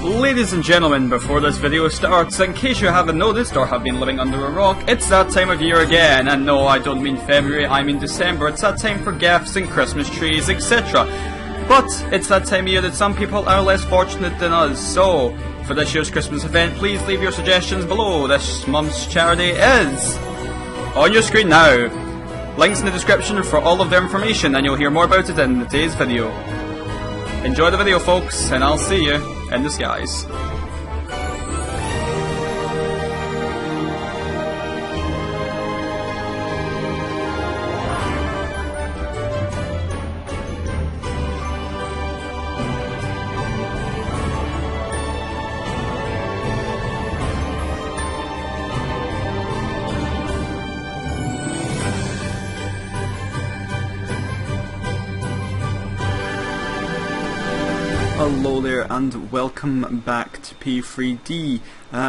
Ladies and gentlemen, before this video starts, in case you haven't noticed or have been living under a rock, it's that time of year again. And no, I don't mean February, I mean December. It's that time for gifts and Christmas trees, etc. But it's that time of year that some people are less fortunate than us. So, for this year's Christmas event, please leave your suggestions below. This month's charity is on your screen now. Links in the description for all of the information, and you'll hear more about it in today's video. Enjoy the video, folks, and I'll see you in the skies. Hello there and welcome back to P3D.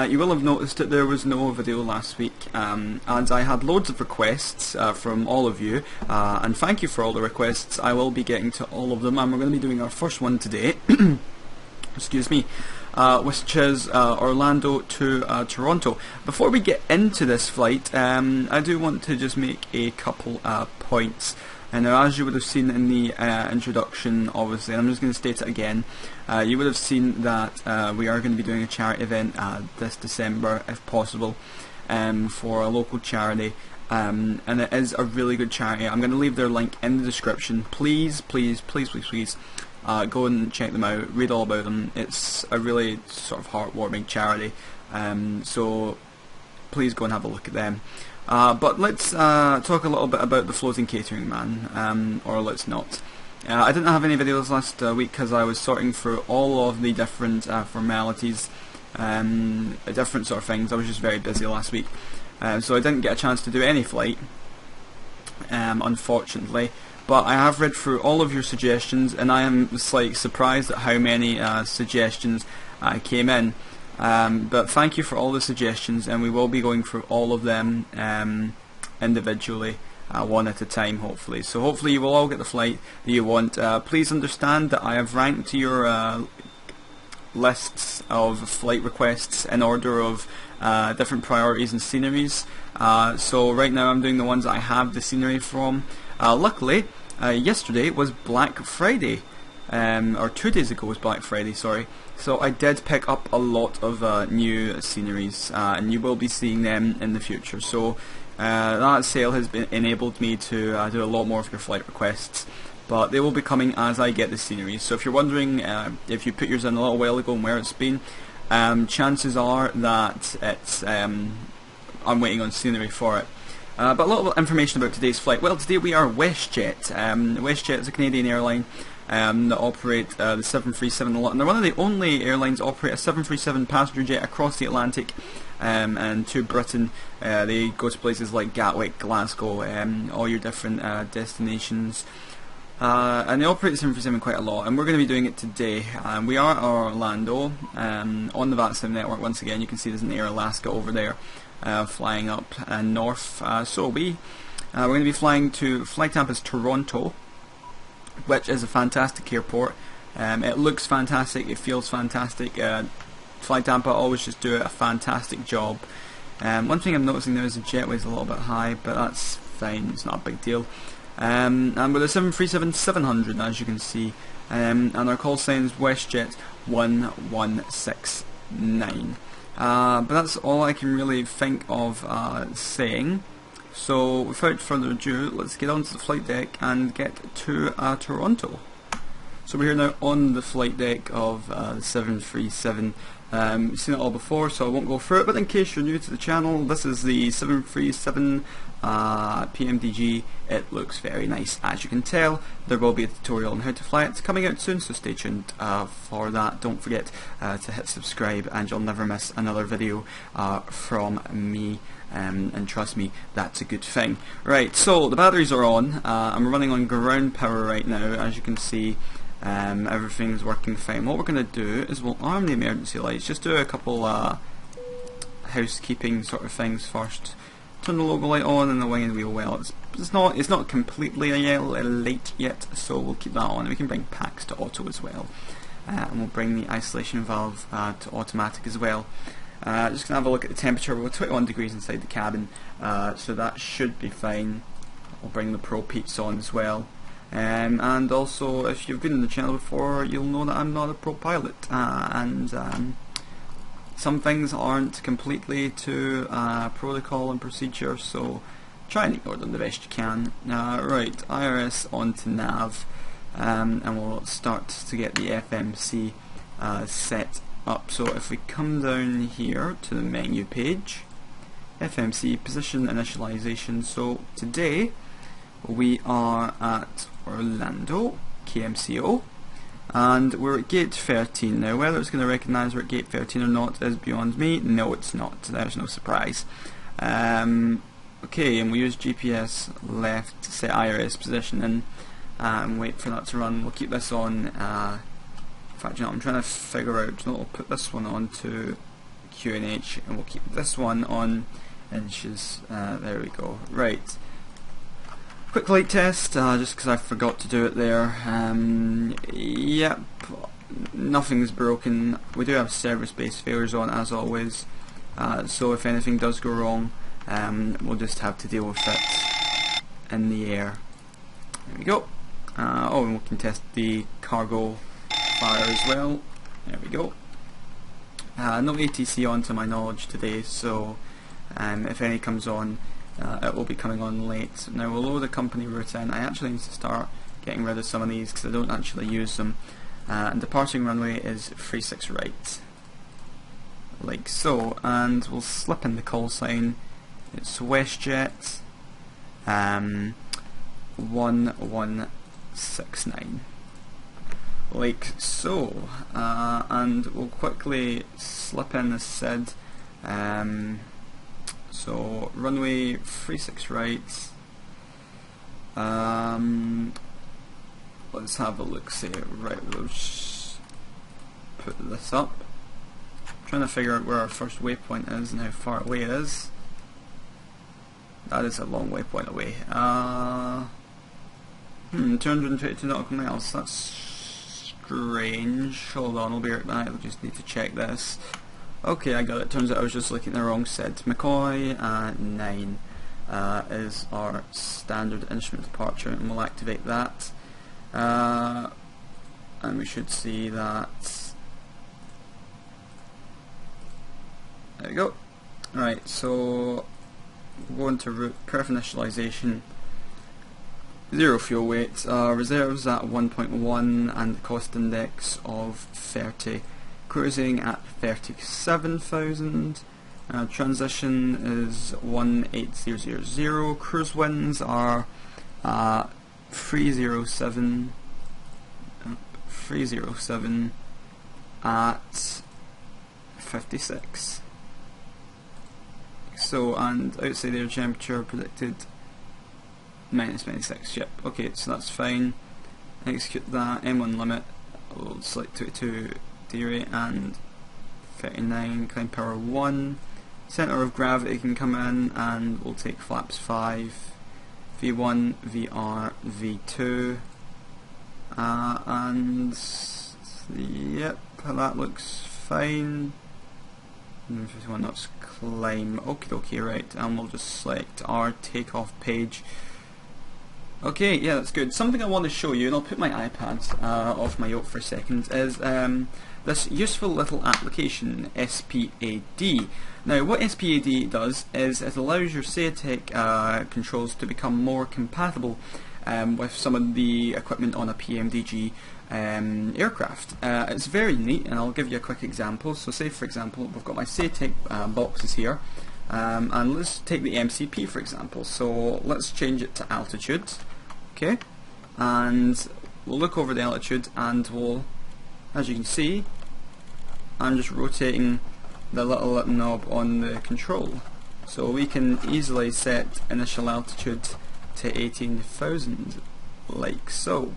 You will have noticed that there was no video last week, and I had loads of requests from all of you, and thank you for all the requests. I will be getting to all of them, and we're going to be doing our first one today, excuse me, which is Orlando to Toronto. Before we get into this flight, I do want to just make a couple points. And now, as you would have seen in the introduction, obviously, and I'm just going to state it again, you would have seen that we are going to be doing a charity event this December, if possible, for a local charity, and it is a really good charity. I'm going to leave their link in the description. Please, please, please, please, please, go and check them out, read all about them. It's a really sort of heartwarming charity, so please go and have a look at them. But let's talk a little bit about the floating catering man, or let's not. I didn't have any videos last week because I was sorting through all of the different formalities, different sort of things. I was just very busy last week, so I didn't get a chance to do any flight, unfortunately. But I have read through all of your suggestions, and I am like surprised at how many suggestions came in. But thank you for all the suggestions, and we will be going through all of them individually, one at a time, hopefully. So hopefully you will all get the flight that you want. Please understand that I have ranked your lists of flight requests in order of different priorities and sceneries. So right now I'm doing the ones that I have the scenery from. Luckily, yesterday was Black Friday. Or 2 days ago was Black Friday, sorry. So I did pick up a lot of new sceneries, and you will be seeing them in the future. So that sale has enabled me to do a lot more of your flight requests, but they will be coming as I get the sceneries. So if you're wondering if you put yours in a little while ago and where it's been, chances are that it's I'm waiting on scenery for it. But a lot of information about today's flight. Well, today we are WestJet. WestJet is a Canadian airline that operate the 737 a lot, and they're one of the only airlines that operate a 737 passenger jet across the Atlantic and to Britain. They go to places like Gatwick, Glasgow, all your different destinations, and they operate the 737 quite a lot, and we're going to be doing it today. We are at Orlando on the Vatsim network. Once again, you can see there's an Air Alaska over there flying up north, so we're going to be flying to flight type is Toronto, which is a fantastic airport. It looks fantastic, it feels fantastic. Flight Tampa always just do a fantastic job. One thing I'm noticing there is the jetway is a little bit high, but that's fine, it's not a big deal. And with a 737-700, as you can see, and our call sign is WestJet 1169. But that's all I can really think of saying. So without further ado, let's get onto the flight deck and get to Toronto. So we're here now on the flight deck of the 737. You've seen it all before, so I won't go through it, but in case you're new to the channel, this is the 737 pmdg. It looks very nice, as you can tell. There will be a tutorial on how to fly it. It's coming out soon, so stay tuned for that. Don't forget to hit subscribe, and you'll never miss another video from me. And trust me, that's a good thing. Right, so the batteries are on. I'm running on ground power right now, as you can see. Everything's working fine. What we're going to do is we'll arm the emergency lights. Just do a couple housekeeping sort of things first. Turn the logo light on and the wing and wheel well. It's not completely late yet, so we'll keep that on. We can bring packs to auto as well. and we'll bring the isolation valve to automatic as well. Just going to have a look at the temperature. We're 21 degrees inside the cabin, so that should be fine. I'll bring the Pro Peats on as well. And also, if you've been in the channel before, you'll know that I'm not a pro pilot, and some things aren't completely to protocol and procedure, so try and ignore them the best you can. Right, IRS onto nav, and we'll start to get the FMC set up. So if we come down here to the menu page, FMC position initialization. So today we are at Orlando KMCO, and we're at gate 13. Now whether it's going to recognise we're at gate 13 or not is beyond me. No, it's not. There's no surprise. Okay, and we use GPS left to set IRS position in, and wait for that to run. We'll keep this on. In fact, you know, I'm trying to figure out, we'll put this one on to QNH, and we'll keep this one on inches. There we go. Right. Quick flight test, just because I forgot to do it there. Yep, nothing's broken. We do have service-based failures on, as always, so if anything does go wrong, we'll just have to deal with it in the air. There we go. Oh, and we can test the cargo fire as well. There we go. No ATC on to my knowledge today, so if any comes on, it will be coming on late. Now we'll load the company route in. I actually need to start getting rid of some of these because I don't actually use them. And departing runway is 36 right, like so, and we'll slip in the call sign. It's WestJet 1169, like so, and we'll quickly slip in the SID. So runway 36 right. Let's have a look. See, right, we'll just put this up. I'm trying to figure out where our first waypoint is and how far away it is. That is a long waypoint away. 222 nautical miles. That's strange. Hold on, I'll be right back. I'll just need to check this. Okay, I got it. Turns out I was just looking at the wrong SID. McCoy 9 is our standard instrument departure, and we'll activate that. And we should see that. There we go. Alright, so we'll go into route, perf initialization, 0 fuel weight, reserves at 1.1 and the cost index of 30. Cruising at 37,000. Transition is 18000. Cruise winds are 307 at 56. So, and outside air temperature predicted -26. Yep. Okay, so that's fine. Execute that. M1 limit. We'll select 22. Theory and 39, climb power 1, centre of gravity can come in, and we'll take flaps 5, V1, VR, V2, and yep, that looks fine. 51 knots climb. Okay, right, and we'll just select our takeoff page. Okay, yeah, that's good. Something I want to show you, and I'll put my iPad off my yoke for a second, is this useful little application, SPAD. Now, what SPAD does is it allows your SATEC controls to become more compatible with some of the equipment on a PMDG aircraft. It's very neat, and I'll give you a quick example. So say, for example, we've got my SATEC boxes here, and let's take the MCP for example. So let's change it to altitude. Okay, and we'll look over the altitude, and we'll, as you can see, I'm just rotating the little knob on the control, so we can easily set initial altitude to 18,000, like so.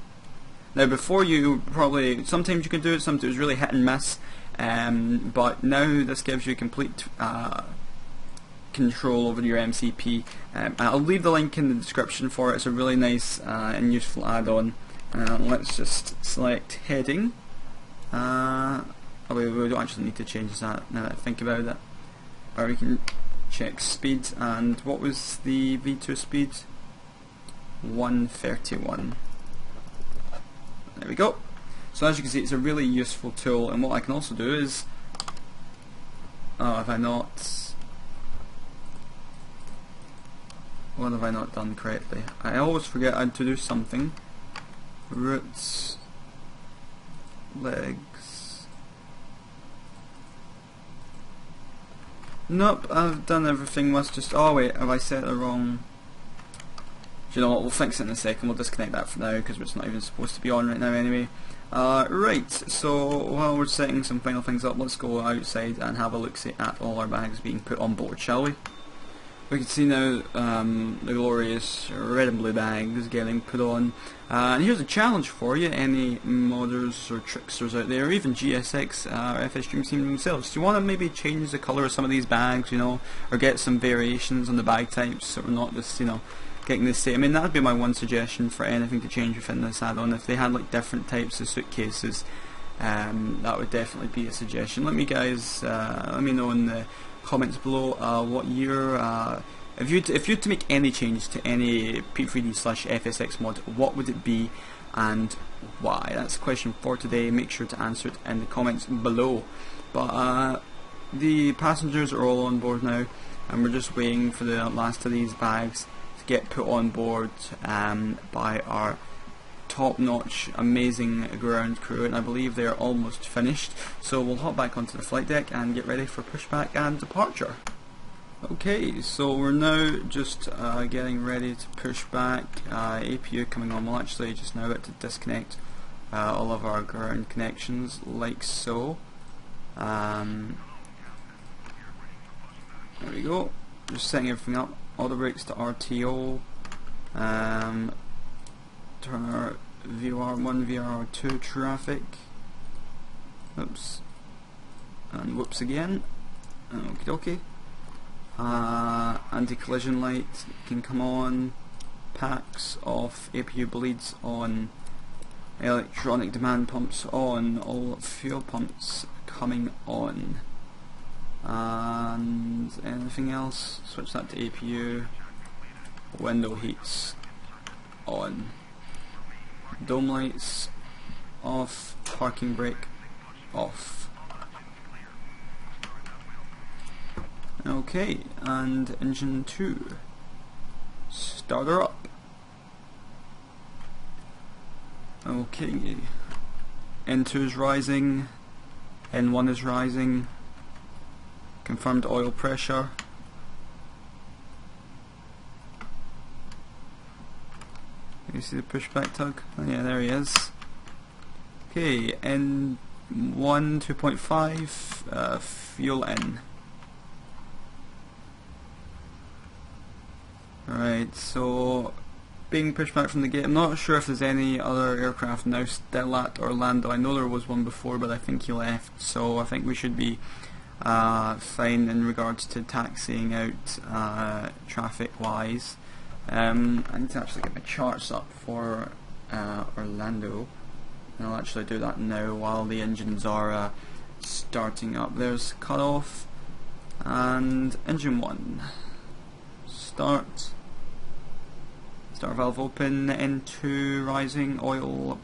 Now before, you probably, sometimes you can do it, sometimes it's really hit and miss, but now this gives you complete control over your MCP. I'll leave the link in the description for it. It's a really nice and useful add-on. Let's just select heading, Oh, we don't actually need to change that now that I think about it. Or we can check speed, and what was the V2 speed? 131. There we go. So as you can see, it's a really useful tool, and what I can also do is, oh, have I not, what have I not done correctly? I always forget to do something. Roots, legs. Nope, I've done everything. Must just, oh wait, have I set the wrong? Do you know what, we'll fix it in a second. We'll disconnect that for now because it's not even supposed to be on right now anyway. Right, so while we're setting some final things up, let's go outside and have a look at all our bags being put on board, shall we? We can see now the glorious red and blue bags getting put on. And here's a challenge for you, any modders or tricksters out there, or even GSX or FS Dream Team themselves. Do you want to maybe change the colour of some of these bags, you know, or get some variations on the bag types, so we're not just, you know, getting the same? I mean, that would be my one suggestion for anything to change within this add-on. If they had like different types of suitcases, that would definitely be a suggestion. Let me know in the comments below what your if you had to make any change to any P3D/FSX mod, what would it be and why? That's the question for today. Make sure to answer it in the comments below. But the passengers are all on board now, and we're just waiting for the last of these bags to get put on board by our top-notch, amazing ground crew, and I believe they're almost finished. So we'll hop back onto the flight deck and get ready for pushback and departure. Okay, so we're now just getting ready to push back. APU coming on. We'll actually just now about to disconnect all of our ground connections, like so. There we go. Just setting everything up. All the brakes to RTO. Turn our VR1, VR2 traffic. Oops. And whoops again. Okie dokie. Anti-collision light can come on. Packs off. APU bleeds on. Electronic demand pumps on. All fuel pumps coming on. And anything else? Switch that to APU. Window heats on. Dome lights off. Parking brake off. Okay, and engine 2. Start her up. Okay. N2 is rising. N1 is rising. Confirmed oil pressure. You see the pushback tug? Oh yeah, there he is. Okay, N1 2.5, fuel in. Right, so being pushed back from the gate. I'm not sure if there's any other aircraft now still at Orlando. I know there was one before, but I think he left, so I think we should be fine in regards to taxiing out traffic wise. I need to actually get my charts up for Orlando, and I'll actually do that now while the engines are starting up. There's cutoff and engine 1. Start valve open, N2 rising, oil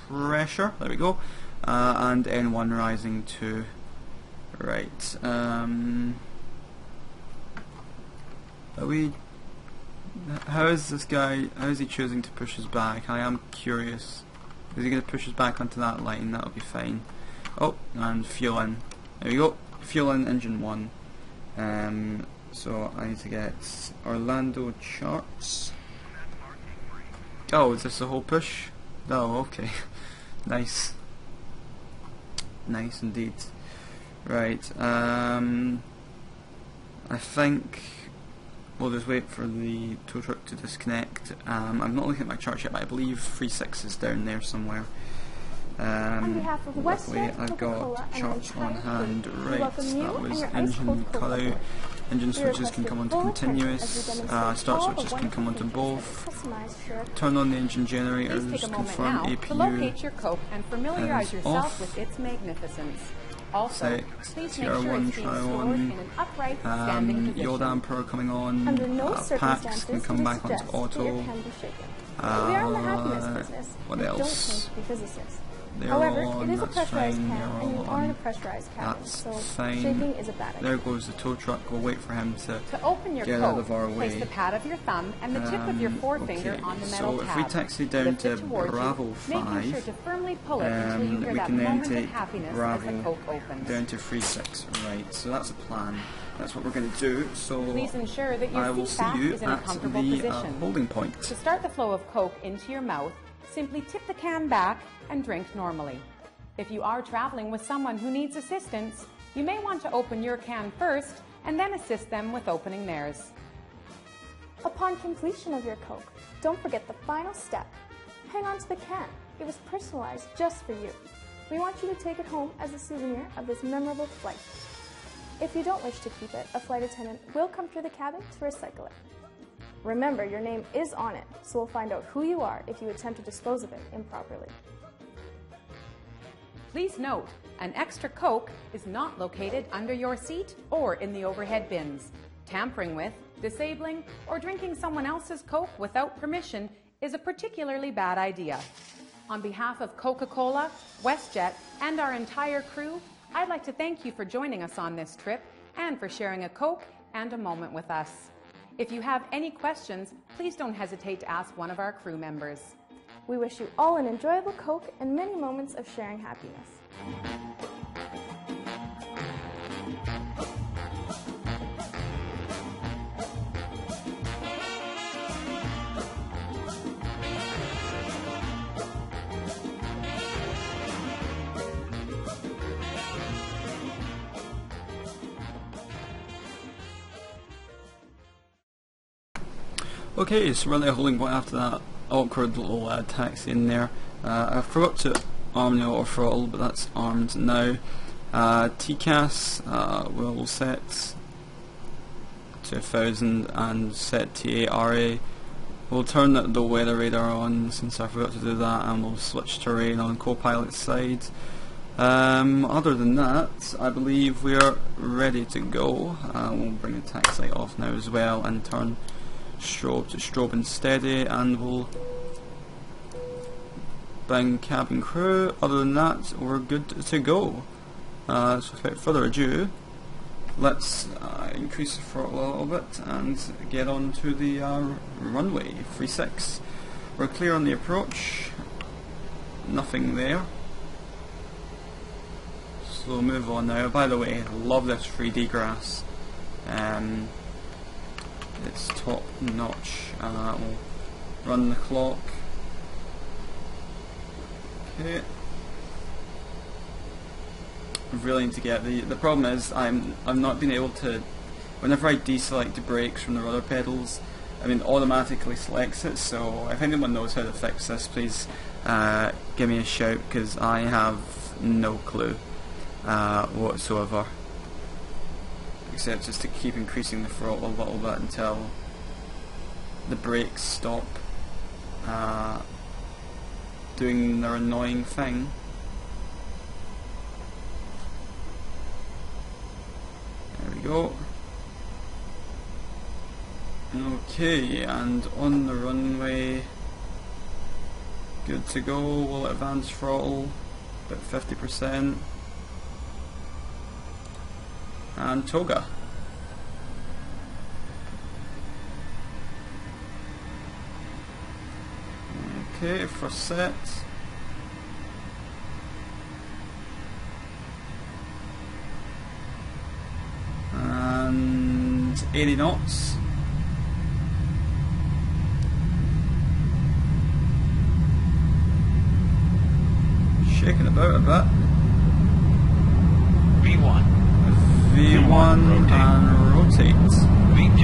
pressure, there we go, and N1 rising too. Right, how is this guy, how is he choosing to push us back? I am curious. Is he going to push us back onto that line? That'll be fine. Oh, and fuel in. There we go, fuel in, engine 1. So I need to get Orlando charts. Oh, is this the whole push? Oh, okay. Nice. Nice indeed. Right, I think we'll just wait for the tow truck to disconnect. I'm not looking at my charts yet, but I believe 3.6 is down there somewhere. behalf of Luckily WestJet, I've Coca-Cola, got and charts our on entire hand. crew, we Right, welcome you that and was your engine ice-cold colour. Coca-Cola. Engine We switches request can your come onto full attention as we continuous, demonstrate start all the switches can come onto wonderful both, features of customized Sheriff. turn on the engine generators, Please take a moment confirm now APU to locate your Coke and familiarize is yourself off. with its magnificence. Also, Set please make TR1 sure it's being try stored on. in an upright, standing position. Yield damper coming on, Under no packs circumstances can come do we back onto suggest that your auto. can be shaken. But we are in the happiness business. What and else? Don't claim to be physicists. They're However, all it on, is a that's pressurized fine, can, they're and you all are in a on. pressurized cabin, That's so fine. shaking is a bad idea. There goes the tow truck. We'll wait for him to To open your get Coke, out of our place way. the pad of your thumb and the tip of your forefinger Okay, on the metal so tab. if we taxi down Lift to it towards you, Bravo making sure 5, to firmly pull it until you hear we that can then moment of take happiness as Bravo the Coke opens. down to 36. Right, so that's a plan. That's what we're going to do. So Please ensure that I your will seat see back you is in a at comfortable the position. holding point. To start the flow of Coke into your mouth, simply tip the can back and drink normally. If you are traveling with someone who needs assistance, you may want to open your can first and then assist them with opening theirs. Upon completion of your Coke, don't forget the final step. Hang on to the can. It was personalized just for you. We want you to take it home as a souvenir of this memorable flight. If you don't wish to keep it, a flight attendant will come through the cabin to recycle it. Remember, your name is on it, so we'll find out who you are if you attempt to dispose of it improperly. Please note, an extra Coke is not located under your seat or in the overhead bins. Tampering with, disabling, or drinking someone else's Coke without permission is a particularly bad idea. On behalf of Coca-Cola, WestJet, and our entire crew, I'd like to thank you for joining us on this trip and for sharing a Coke and a moment with us. If you have any questions, please don't hesitate to ask one of our crew members. We wish you all an enjoyable Coke and many moments of sharing happiness. Okay, so we're at the holding point after that awkward little taxi in there. I forgot to arm the auto throttle, but that's armed now. TCAS will set to 1000 and set TA-RA. We'll turn the weather radar on since I forgot to do that, and we'll switch terrain on co-pilot's side. Other than that, I believe we're ready to go. We'll bring the tax light off now as well and turn strobe to strobe and steady, and we'll bang cabin crew. Other than that, we're good to go. So without further ado, let's increase the throttle a little bit and get on to the runway 36. We're clear on the approach, nothing there. So we'll move on now. By the way, I love this 3D grass. It's top notch. We'll run the clock. Okay. I really need to get the problem is I'm not being able to, whenever I deselect the brakes from the rudder pedals, it automatically selects it. So if anyone knows how to fix this, please give me a shout, because I have no clue whatsoever, except just to keep increasing the throttle a little bit until the brakes stop doing their annoying thing. There we go. Okay, and on the runway, good to go. We'll advance throttle, about 50%. And toga. Okay, first set. And 80 knots. Shaking about a bit. V1. V1 and rotate. V2.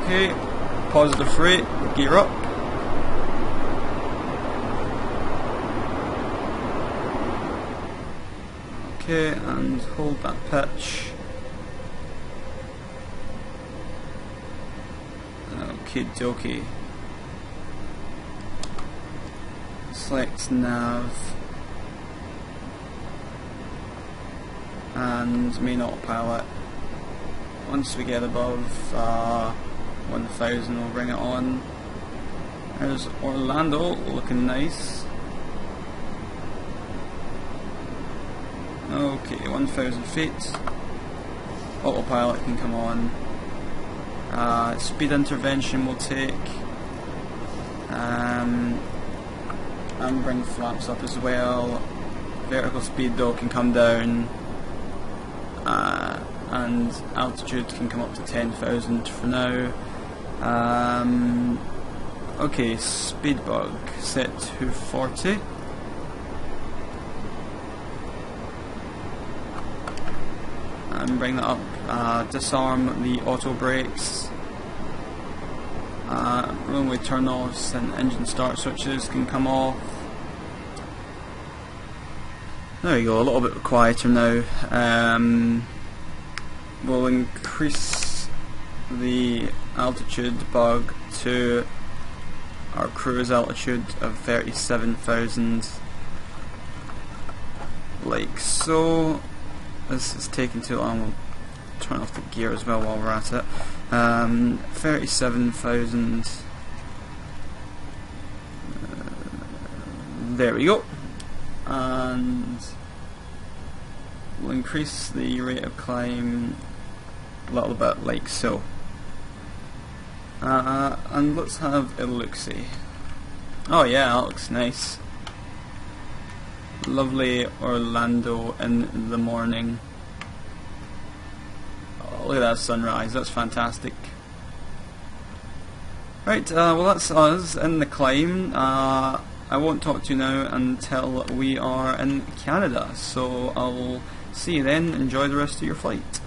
Okay, positive rate, gear up. Okay, and hold that pitch. Okie dokie. Select nav and main autopilot. Once we get above 1000 we'll bring it on. There's Orlando looking nice. Okay, 1000 feet. Autopilot can come on. Speed intervention will take. And bring flaps up as well. Vertical speed though can come down. And altitude can come up to 10,000 for now. Okay, speed bug set to 40. And bring that up. Disarm the auto brakes. Runway turn-offs and engine start switches can come off. There you go, a little bit quieter now. We'll increase the altitude bug to our cruise altitude of 37,000, like so. This is taking too long. We'll turn off the gear as well while we're at it. 37,000. There we go. And we'll increase the rate of climb a little bit, like so. And let's have a look-see. Oh yeah, that looks nice. Lovely Orlando in the morning. Oh, look at that sunrise, that's fantastic. Right, well that's us in the climb. I won't talk to you now until we are in Canada, so I'll see you then. Enjoy the rest of your flight.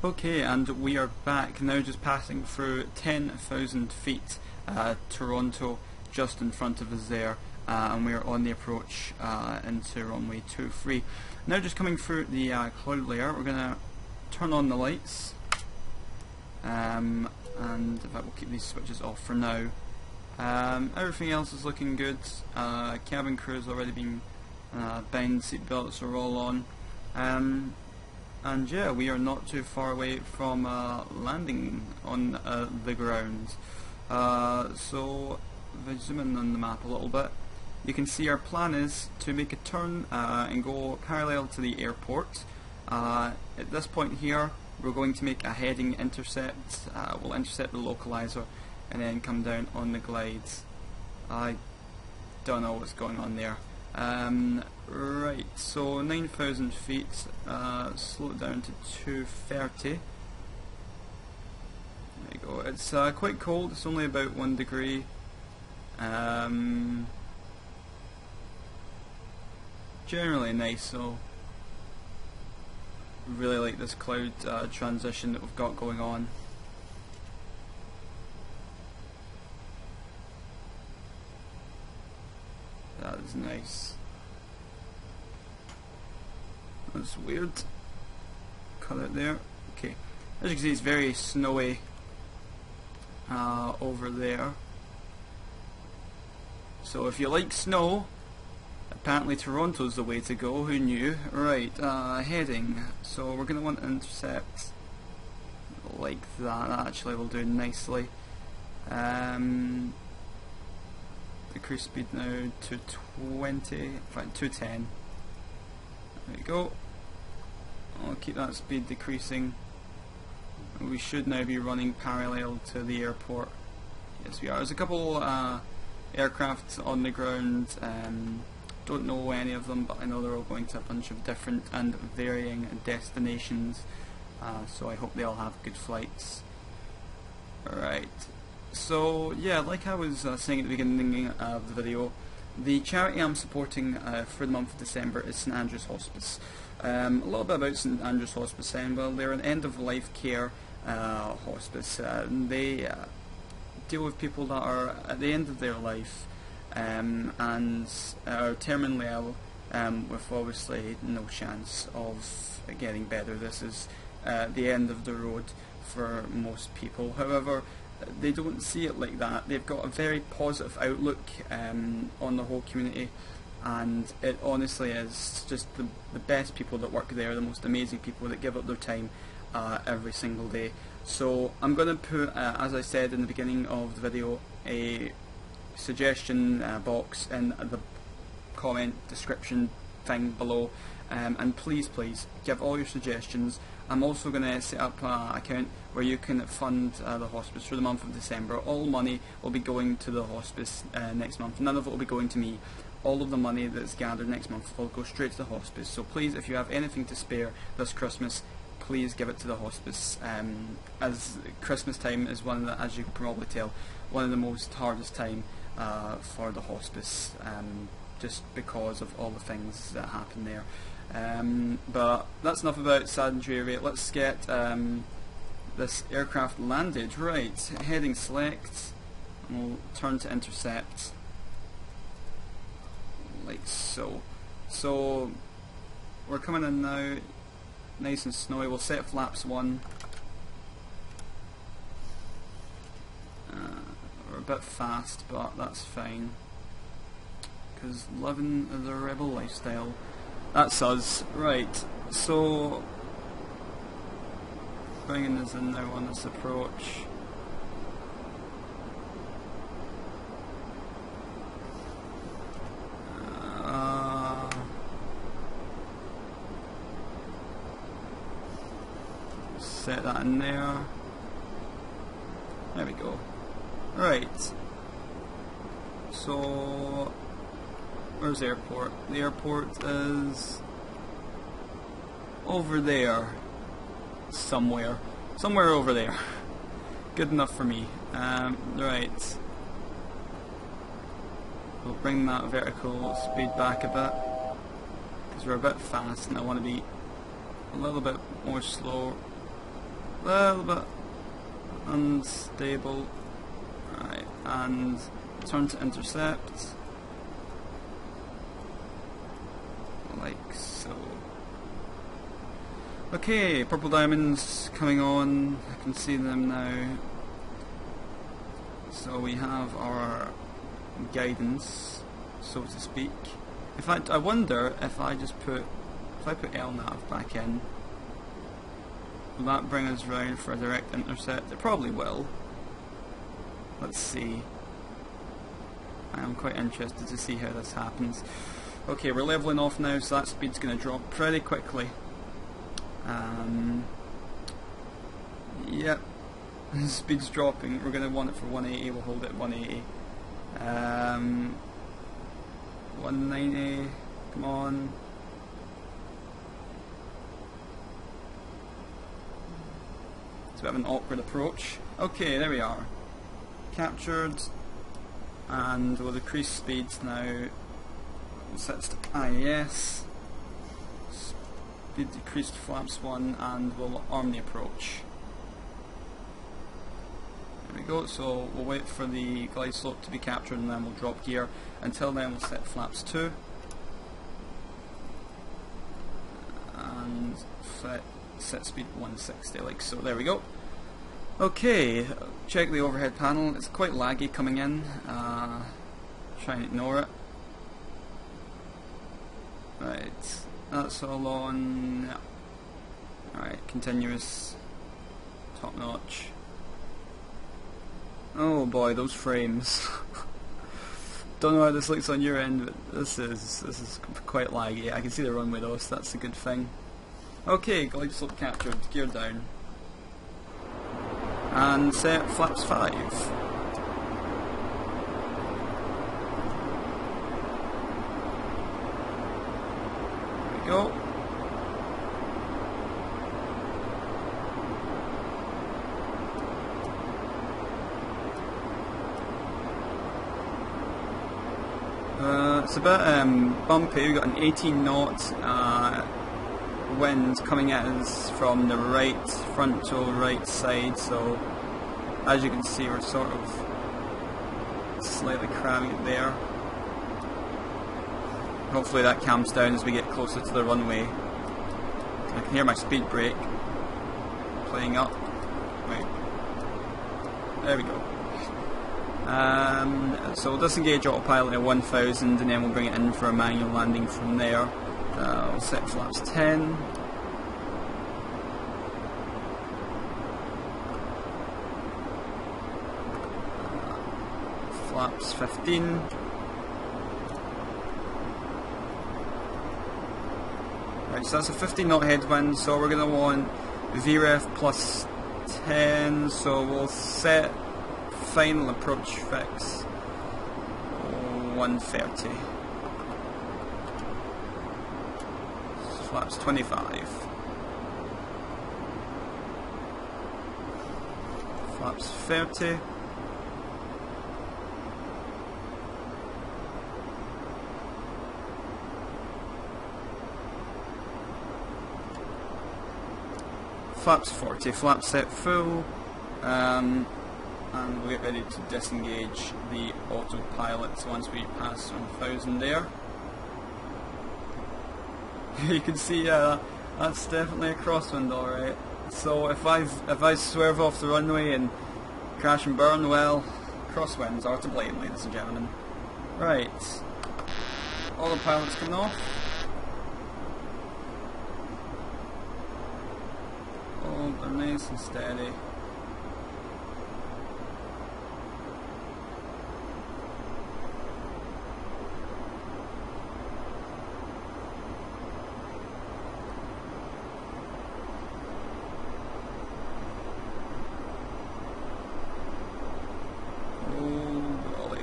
Okay, and we are back now, just passing through 10,000 feet, Toronto just in front of us there, and we are on the approach into runway 23. Now just coming through the cloud layer, we're going to turn on the lights, and in fact we'll keep these switches off for now. Everything else is looking good. Cabin crew has already been bound, seat belts are all on. And yeah, we are not too far away from landing on the ground. So if I zoom in on the map a little bit, you can see our plan is to make a turn and go parallel to the airport. At this point here, we're going to make a heading intercept. We'll intercept the localizer and then come down on the glides. I don't know what's going on there. Right, so 9,000 feet, slow it down to 230. There you go. It's quite cold, it's only about 1 degree. Generally nice, so really like this cloud transition that we've got going on. That is nice. That's weird. Cut it there. Okay. As you can see, it's very snowy over there. So if you like snow, apparently Toronto's the way to go. Who knew? Right. Heading. So we're going to want to intercept like that. That actually will do nicely. The cruise speed now to 20, in fact 210. There we go. I'll keep that speed decreasing. We should now be running parallel to the airport. Yes, we are. There's a couple aircraft on the ground. Don't know any of them, but I know they're all going to a bunch of different and varying destinations. So I hope they all have good flights. Alright. So yeah, like I was saying at the beginning of the video, the charity I'm supporting for the month of December is St Andrew's Hospice. A little bit about St Andrew's Hospice, well, they're an end-of-life care hospice. They deal with people that are at the end of their life and are terminally ill, with obviously no chance of getting better. This is the end of the road for most people. However, they don't see it like that. They've got a very positive outlook on the whole community, and it honestly is just the best people that work there, the most amazing people that give up their time every single day. So I'm going to put, as I said in the beginning of the video, a suggestion box in the comment description thing below, and please give all your suggestions. I'm also going to set up an account where you can fund the hospice for the month of December. All money will be going to the hospice next month. None of it will be going to me. All of the money that's gathered next month will go straight to the hospice. So please, if you have anything to spare this Christmas, please give it to the hospice. As Christmas time is one of the, as you can probably tell, one of the most hardest time for the hospice, just because of all the things that happen there. But that's enough about Saddentree. Let's get this aircraft landed. Right, heading select, and we'll turn to intercept, like so. So we're coming in now, nice and snowy. We'll set flaps 1. We're a bit fast, but that's fine, because living the rebel lifestyle. That's us. Right, so bringing this in now on this approach. Set that in there. There we go. Right. So where's the airport? The airport is over there. Somewhere over there. Good enough for me. Right. We'll bring that vertical speed back a bit, because we're a bit fast and I want to be a little bit more slow. A little bit unstable. Right, and turn to intercept. Like so. Okay, purple diamonds coming on. I can see them now. So we have our guidance, so to speak. In fact, I wonder if I just put If I put LNAV back in, will that bring us round for a direct intercept? It probably will. Let's see. I am quite interested to see how this happens. Okay, we're leveling off now, so that speed's going to drop pretty quickly. Yep, speed's dropping. We're going to want it for 180, we'll hold it at 180. 190, come on. It's a bit of an awkward approach. Okay, there we are. Captured, and we'll decrease speeds now. We'll set it to IAS. Speed decreased flaps 1, and we'll arm the approach. There we go, so we'll wait for the glide slope to be captured and then we'll drop gear. Until then we'll set flaps 2 and set speed 160 like so. There we go. Okay, check the overhead panel. It's quite laggy coming in. Try and ignore it. Right, that's all on. Yeah. Alright, continuous, top notch. Oh boy, those frames. Don't know how this looks on your end, but this is quite laggy. I can see the runway though, so that's a good thing. Okay, glide slope captured, gear down. And set flaps 5. There we go. It's a bit bumpy. We've got an 18 knot wind coming at us from the right, frontal right side, so as you can see we're sort of slightly cramming it there. Hopefully that calms down as we get closer to the runway. I can hear my speed brake playing up. Right. There we go. So we'll disengage autopilot at 1000 and then we'll bring it in for a manual landing from there. We'll set flaps 10. Flaps 15. Right, so that's a 15 knot headwind, so we're going to want VREF plus 10, so we'll set final approach fix 130. Flaps 25. Flaps 30. Flaps 40. Flaps set full. And we'll get ready to disengage the autopilot once we pass 1000 there. You can see that's definitely a crosswind, alright. So if I swerve off the runway and crash and burn, well, crosswinds are to blame, ladies and gentlemen. Right, autopilot's coming off. Hold, they're nice and steady.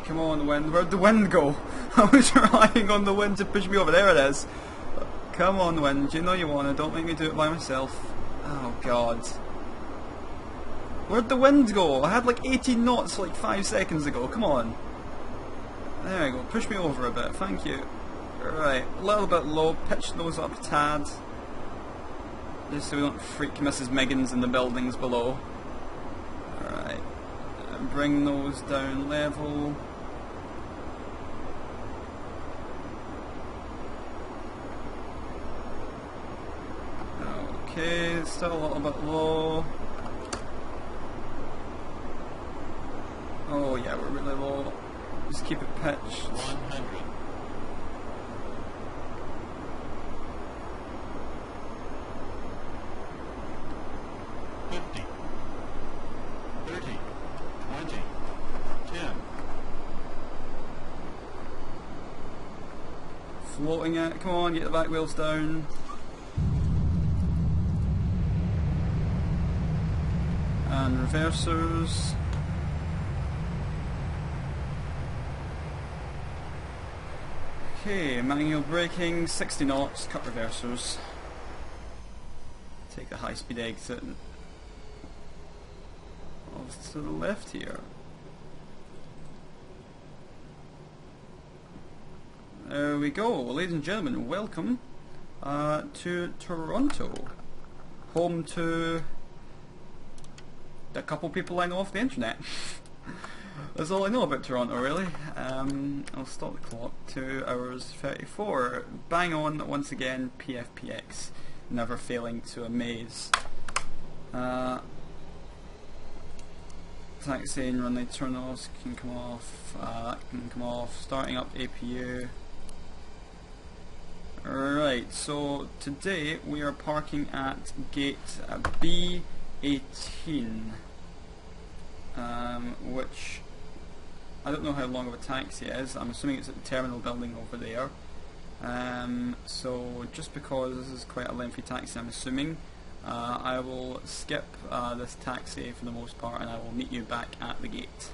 Come on, wind. Where'd the wind go? I was relying on the wind to push me over. There it is. Come on, wind. You know you want it. Don't make me do it by myself. Oh, God. Where'd the wind go? I had like 18 knots like 5 seconds ago. Come on. There we go. Push me over a bit. Thank you. Right. A little bit low. Pitch those up a tad. Just so we don't freak Mrs. Miggins in the buildings below. Alright. Bring those down level. Okay, still a little bit low. Oh yeah, we're really low. Just keep it pitched. 100. floating it. Come on, get the back wheels down. And reversers. Okay, manual braking, 60 knots, cut reversers. Take the high speed exit off to the left here. There we go, ladies and gentlemen, welcome to Toronto, home to a couple people I know off the internet. That's all I know about Toronto, really. I'll stop the clock, 2 hours 34. Bang on, once again, PFPX, never failing to amaze. Taxi and run light turn offs can come off, that can come off, starting up APU. Right, so today we are parking at gate B18, which I don't know how long of a taxi it is. I'm assuming it's at the terminal building over there. So just because this is quite a lengthy taxi, I'm assuming, I will skip this taxi for the most part, and I will meet you back at the gate.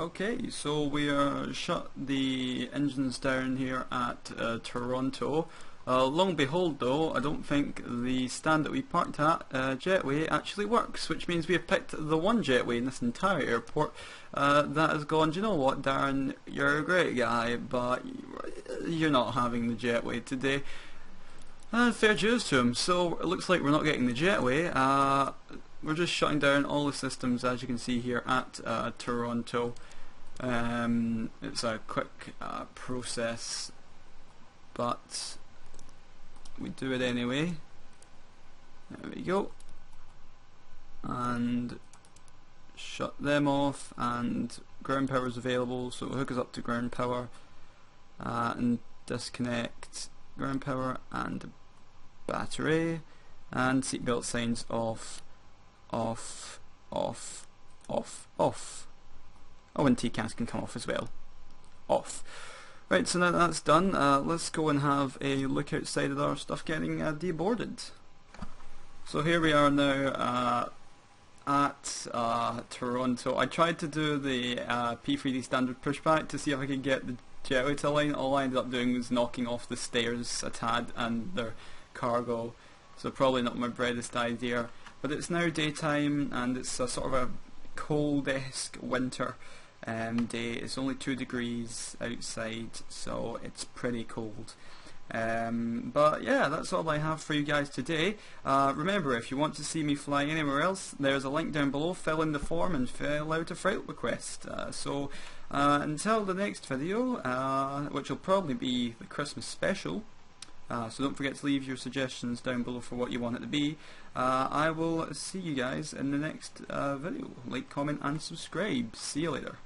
Okay, so we shut the engines down here at Toronto. Lo and behold though, I don't think the stand that we parked at, Jetway, actually works, which means we have picked the one Jetway in this entire airport that has gone, do you know what, Darren, you're a great guy, but you're not having the Jetway today. Fair dues to him. So it looks like we're not getting the Jetway. We're just shutting down all the systems, as you can see here at Toronto. It's a quick process, but we do it anyway. There we go. And shut them off, and ground power is available, so we'll hook us up to ground power and disconnect ground power and battery, and seatbelt signs off, off, off, off, off. Oh, and TCAS can come off as well. Off. Right, so now that's done, let's go and have a look outside at our stuff getting deboarded. So here we are now at Toronto. I tried to do the P3D standard pushback to see if I could get the Jetway to align. All I ended up doing was knocking off the stairs a tad and their cargo, so probably not my brightest idea. But it's now daytime and it's a sort of a cold-esque winter day. It's only 2 degrees outside, so it's pretty cold. But yeah, that's all I have for you guys today. Remember, if you want to see me fly anywhere else, there's a link down below. Fill in the form and fill out a flight request. So until the next video, which will probably be the Christmas special, so don't forget to leave your suggestions down below for what you want it to be. I will see you guys in the next video. Like, comment and subscribe. See you later.